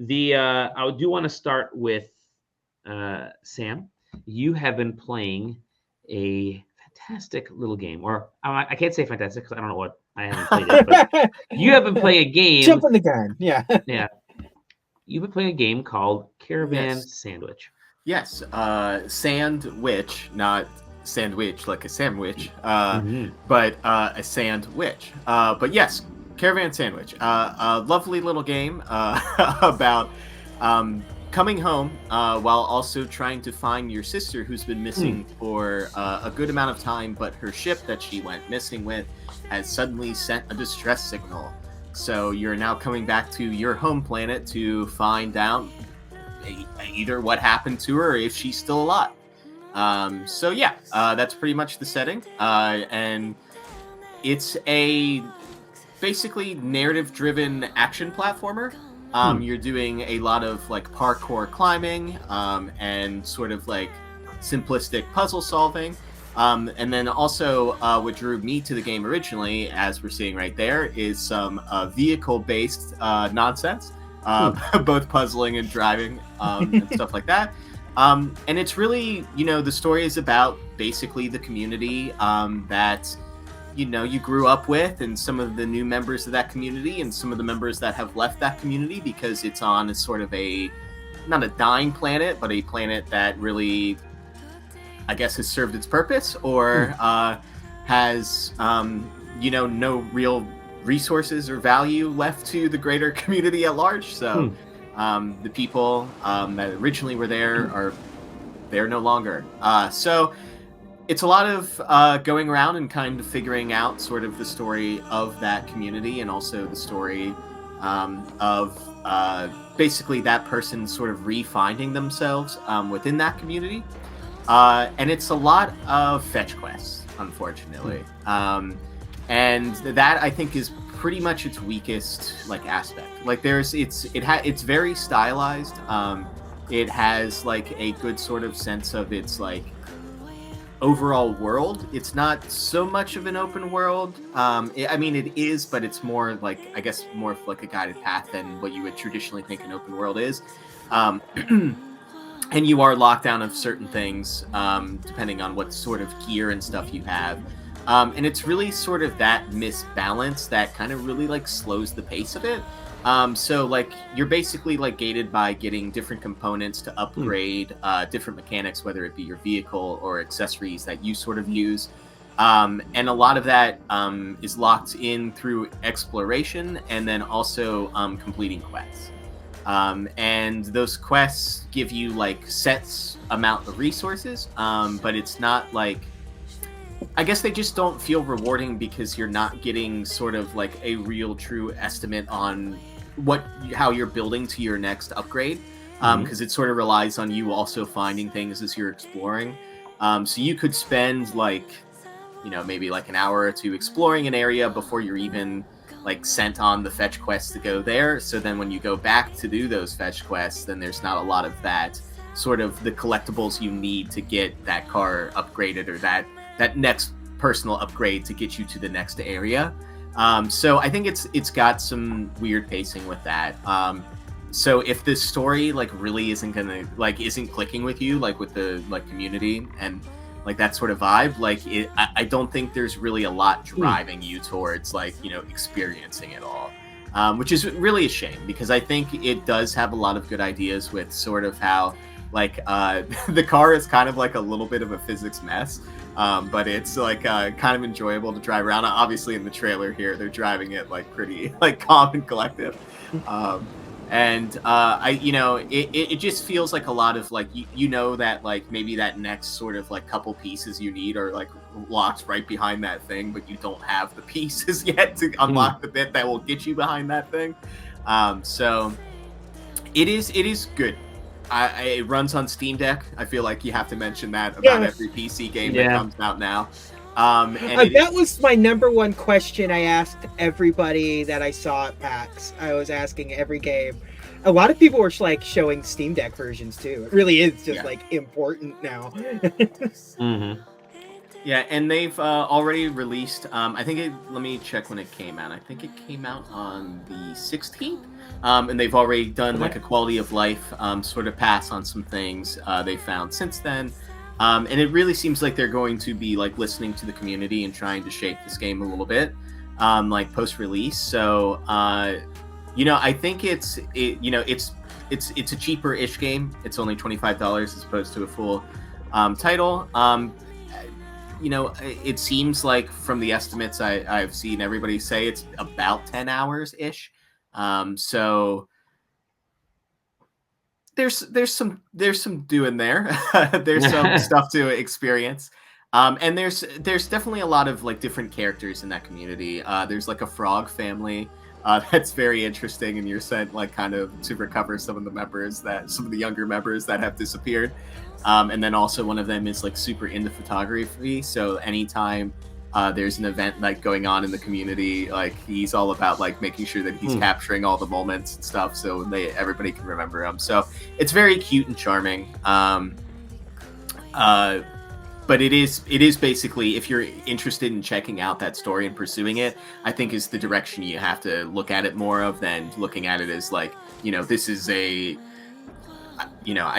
I do want to start with Sam. You have been playing a fantastic little game, or I can't say fantastic because I don't know what I haven't played it, but you have been playing a game. Jumping the gun, yeah. Yeah. You've been playing a game called Caravan Yes. SandWitch. Yes, SandWitch, not sandwich like a sandwich, but a sandwich. But yes, Caravan SandWitch, a lovely little game about coming home while also trying to find your sister who's been missing for a good amount of time, but her ship that she went missing with has suddenly sent a distress signal. So you're now coming back to your home planet to find out either what happened to her or if she's still alive. So yeah, that's pretty much the setting. And it's a basically narrative-driven action platformer. You're doing a lot of like parkour climbing and sort of like simplistic puzzle solving. And then also what drew me to the game originally, as we're seeing right there, is some vehicle-based nonsense. Both puzzling and driving and stuff like that. And it's really, the story is about basically the community that, you grew up with, and some of the new members of that community and some of the members that have left that community because it's on a sort of not a dying planet, but a planet that really, I guess, has served its purpose or has, no real resources or value left to the greater community at large. So the people that originally were there are no longer. So it's a lot of going around and kind of figuring out sort of the story of that community and also the story of basically that person sort of refinding themselves within that community. And it's a lot of fetch quests, unfortunately. And that I think is pretty much its weakest aspect. Like it's very stylized. It has like a good sort of sense of its overall world. It's not so much of an open world. It is, but it's more I guess more of a guided path than what you would traditionally think an open world is. And you are locked down of certain things depending on what sort of gear and stuff you have. And it's really sort of that misbalance that kind of really slows the pace of it. So you're basically gated by getting different components to upgrade different mechanics, whether it be your vehicle or accessories that you sort of use. And a lot of that is locked in through exploration and then also completing quests. And those quests give you sets amount of resources, but it's not I guess they just don't feel rewarding because you're not getting sort of a real true estimate on how you're building to your next upgrade, because it sort of relies on you also finding things as you're exploring. So you could spend maybe an hour or two exploring an area before you're even sent on the fetch quest to go there. So then when you go back to do those fetch quests, then there's not a lot of that sort of the collectibles you need to get that car upgraded or that next personal upgrade to get you to the next area. So I think it's got some weird pacing with that. So if this story really isn't gonna isn't clicking with you with the community and that sort of vibe, I don't think there's really a lot driving you towards experiencing it all, which is really a shame because I think it does have a lot of good ideas with sort of how the car is kind of a little bit of a physics mess. But it's kind of enjoyable to drive around. Obviously, in the trailer here, they're driving it pretty calm and collective. And it just feels like a lot of that maybe that next sort of couple pieces you need are locked right behind that thing, but you don't have the pieces yet to unlock the bit that will get you behind that thing. So it is good. It runs on Steam Deck. I feel like you have to mention that about every PC game that comes out now. That was my number one question I asked everybody that I saw at PAX. I was asking every game. A lot of people were showing Steam Deck versions too. It really is just important now. Yeah, and they've already released. I think let me check when it came out. I think it came out on the 16th. And they've already done like a quality of life sort of pass on some things they found since then. And it really seems like they're going to be like listening to the community and trying to shape this game a little bit, like post-release. So, I think it's a cheaper-ish game. It's only $25 as opposed to a full title. It seems like from the estimates I've seen everybody say it's about 10 hours ish. So there's some doing there. There's some stuff to experience. And there's definitely a lot of like different characters in that community. There's like a frog family that's very interesting, and you're sent like kind of to recover some of the younger members that have disappeared. And then also one of them is like super into photography. So anytime there's an event like going on in the community, like he's all about like making sure that he's capturing all the moments and stuff, so everybody can remember him. So it's very cute and charming. But it is basically, if you're interested in checking out that story and pursuing it, I think is the direction you have to look at it more of than looking at it as like, this is I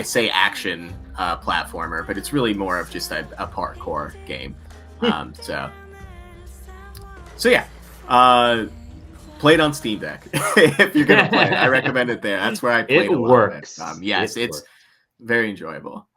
say action platformer, but it's really more of just a parkour game. So yeah, play it on Steam Deck if you're gonna play it. I recommend it there. That's where I played. It works. It's very enjoyable.